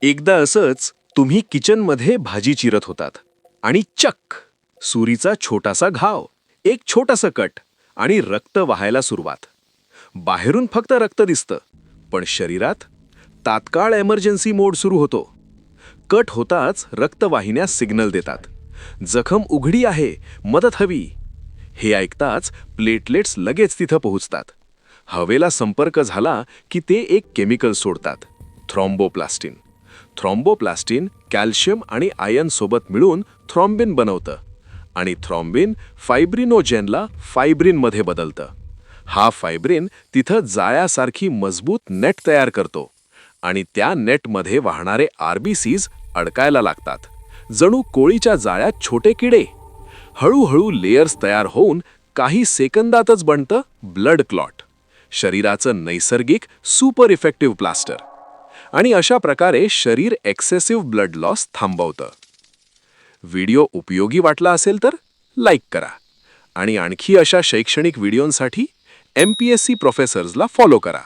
एकदा असंच तुम्ही किचनमध्ये भाजी चिरत होतात आणि चक्क, सुरीचा छोटासा घाव, एक छोटासा कट आणि रक्त वाहायला सुरुवात. बाहेरून फक्त रक्त दिसतं, पण शरीरात तात्काळ एमर्जन्सी मोड सुरू होतो. कट होताच रक्तवाहिन्या सिग्नल देतात, जखम उघडी आहे, मदत हवी. हे ऐकताच प्लेटलेट्स लगेच तिथं पोहोचतात. हवेला संपर्क झाला की ते एक केमिकल सोडतात, थ्रॉम्बोप्लास्टिन. थ्रॉम्बोप्लास्टिन कॅल्शियम आणि आयर्न सोबत मिळून थ्रॉम्बिन बनवतं आणि थ्रॉम्बिन फायब्रिनोजेनला फायब्रिनमध्ये बदलतं. हा फायब्रिन तिथं जाळ्यासारखी मजबूत नेट तयार करतो आणि त्या नेटमध्ये वाहणारे आरबीसीज अडकायला लागतात, जणू कोळीच्या जाळ्यात छोटे किडे. हळूहळू लेयर्स तयार होऊन काही सेकंदातच बनतं ब्लड क्लॉट, शरीराचं नैसर्गिक सुपर इफेक्टिव्ह प्लास्टर. आणि अशा प्रकारे शरीर एक्सेसिव्ह ब्लड लॉस थांबवतं. व्हिडिओ उपयोगी वाटला असेल तर लाईक करा आणि आणखी अशा शैक्षणिक व्हिडिओंसाठी MPSC प्रोफेसर्सला फॉलो करा.